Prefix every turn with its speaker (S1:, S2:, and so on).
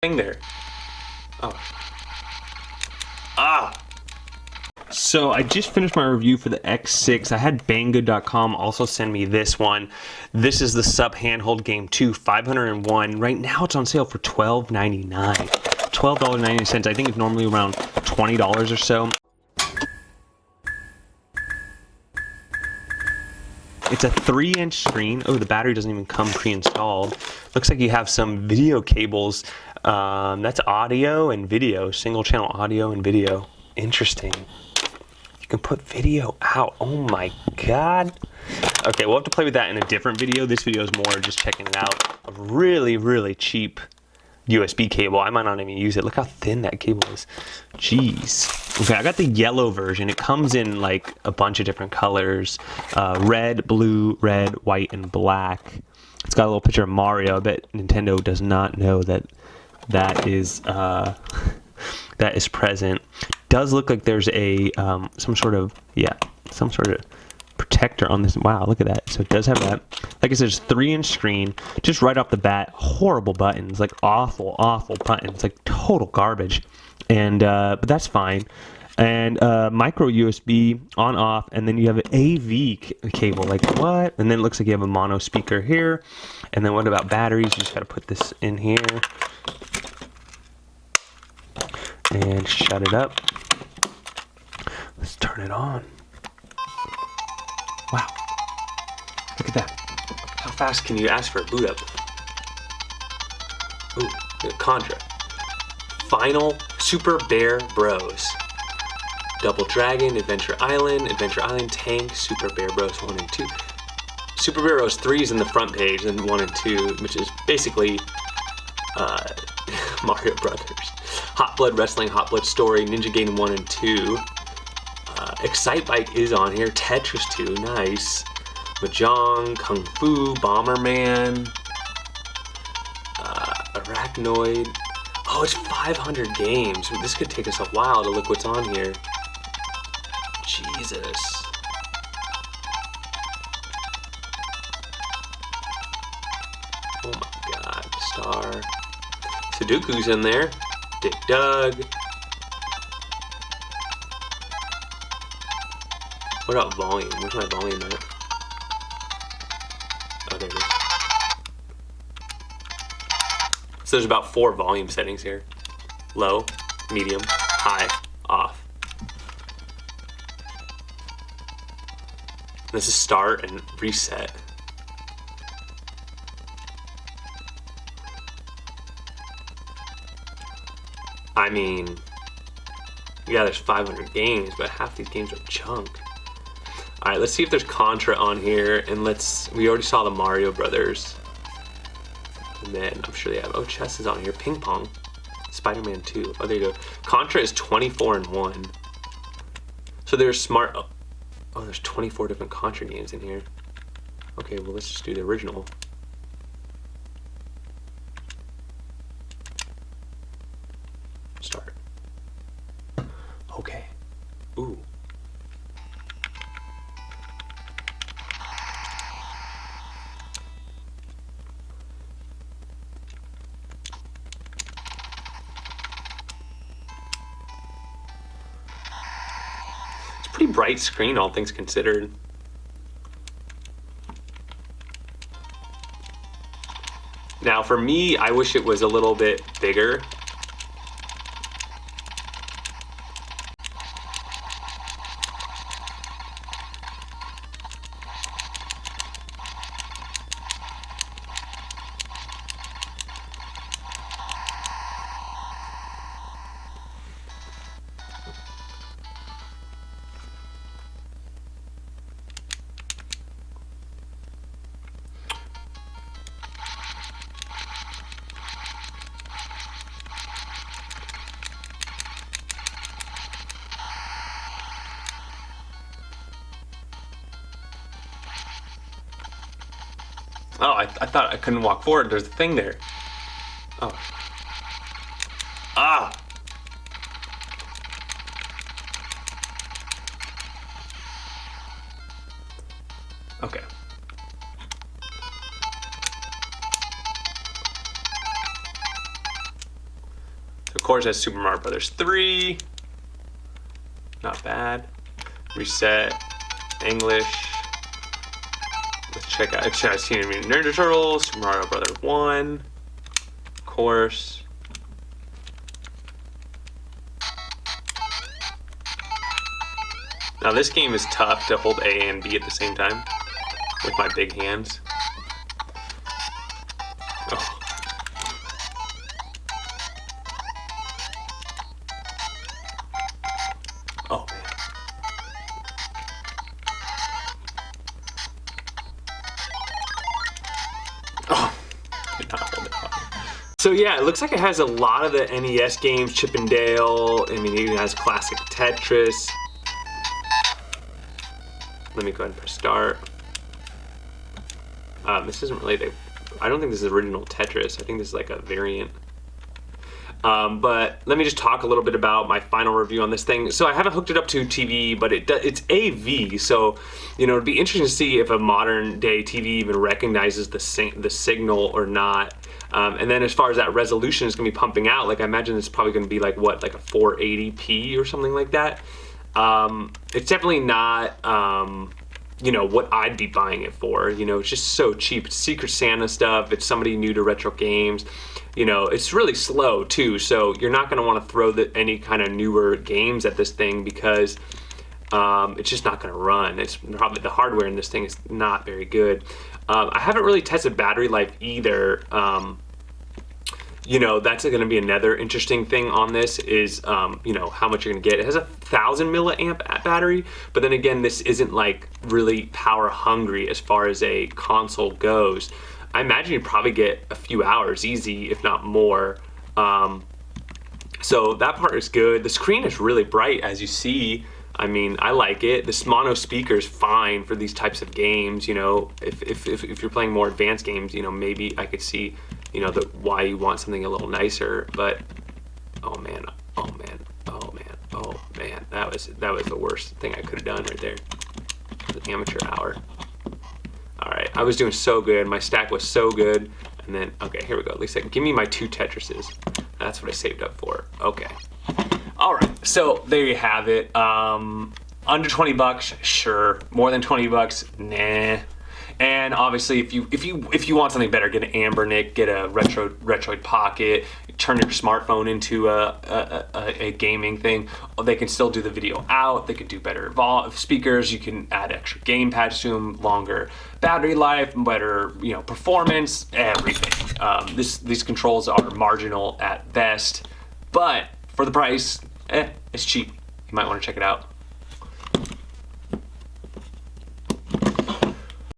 S1: thing there. Oh. Ah! So I just finished my review for the X6. I had Banggood.com also send me this one. This is the Sub Handheld Game 2, 501. Right now it's on sale for $12.99. $12.90. I think it's normally around $20 or so. It's a 3-inch screen. Oh, the battery doesn't even come pre-installed. Looks like you have some video cables. That's audio and video, single channel audio and video. Interesting. You can put video out. Oh my god. Okay, we'll have to play with that in a different video. This video is more just checking it out. A really, really cheap USB cable. I might not even use it. Look how thin that cable is. Jeez. Okay, I got the yellow version. It comes in like a bunch of different colors. Red, blue, red, white, and black. It's got a little picture of Mario. I bet Nintendo does not know that that is present. Does look like there's a some sort of protector on this. Wow, look at that. So it does have that. Like I said, it's 3-inch screen. Just right off the bat, horrible buttons, like awful buttons, like total garbage. And but that's fine. And micro USB on off, and then you have an AV cable. Like what? And then it looks like you have a mono speaker here. And then what about batteries? You just got to put this in here and shut it up. Let's turn it on. Wow. Look at that. How fast can you ask for a boot up? Ooh, Contra. Final Super Bear Bros. Double Dragon, Adventure Island, Tank, Super Bear Bros 1 and 2. Super Bear Bros 3 is in the front page, and 1 and 2, which is basically Mario Brothers. Hot Blood Wrestling, Hot Blood Story, Ninja Gaiden 1 and 2. Excite Bike is on here. Tetris 2, nice. Mahjong, Kung Fu, Bomberman, Arachnoid. Oh, it's 500 games. This could take us a while to look what's on here. Jesus. Oh my god. Star. Sudoku's in there. Dick Dug. What about volume? Where's my volume at? Oh, there it is. So there's about 4 volume settings here. Low, medium, high, off. This is start and reset. I mean, yeah, there's 500 games, but half these games are junk. All right, let's see if there's Contra on here, and we already saw the Mario Brothers. And then I'm sure they have, chess is on here, Ping Pong, Spider-Man 2, oh, there you go. Contra is 24 and 1. So there's there's 24 different Contra games in here. Okay, well, let's just do the original. Start. Okay. Ooh. Pretty bright screen, all things considered. Now for me, I wish it was a little bit bigger. Oh, I thought I couldn't walk forward. There's a thing there. Oh. Ah! Okay. course, has Super Mario Brothers 3. Not bad. Reset. English. Let's check out. Teenage Mutant Ninja Turtles. Super Mario Brothers 1. Of course. Now this game is tough to hold A and B at the same time with my big hands. Oh. Oh man. Oh, did not hold it properly. So yeah, it looks like it has a lot of the NES games, Chip and Dale. I mean, it even has classic Tetris. Let me go ahead and press start. This isn't really I don't think this is original Tetris. I think this is like a variant. But let me just talk a little bit about my final review on this thing. So I haven't hooked it up to TV, but it's AV. So, you know, it'd be interesting to see if a modern day TV even recognizes the signal or not. And then as far as that resolution is going to be pumping out, like I imagine it's probably going to be like what, like a 480p or something like that. It's definitely not, you know, what I'd be buying it for. You know, it's just so cheap. It's Secret Santa stuff. It's somebody new to retro games. You know, it's really slow too. So you're not going to want to throw any kind of newer games at this thing because it's just not going to run. It's probably the hardware in this thing is not very good. I haven't really tested battery life either. You know, that's going to be another interesting thing on this is, you know, how much you're going to get. It has a 1,000 milliamp battery, but then again, this isn't like really power hungry as far as a console goes. I imagine you'd probably get a few hours easy, if not more. So that part is good. The screen is really bright, as you see. I mean, I like it. This mono speaker is fine for these types of games. You know, if you're playing more advanced games, you know, maybe I could see, you know, why you want something a little nicer. But oh man, oh man, oh man, oh man, that was the worst thing I could have done right there. The amateur hour. All right, I was doing so good. My stack was so good, and then okay, here we go. At least give me my 2 Tetrises. That's what I saved up for. Okay. All right, so there you have it. Under 20 bucks, sure. More than 20 bucks, nah. And obviously, if you want something better, get an Ambernick, get a Retroid Pocket, turn your smartphone into a gaming thing. They can still do the video out. They can do better speakers. You can add extra game pads to them, longer battery life, better performance, everything. These controls are marginal at best, but for the price, it's cheap. You might want to check it out.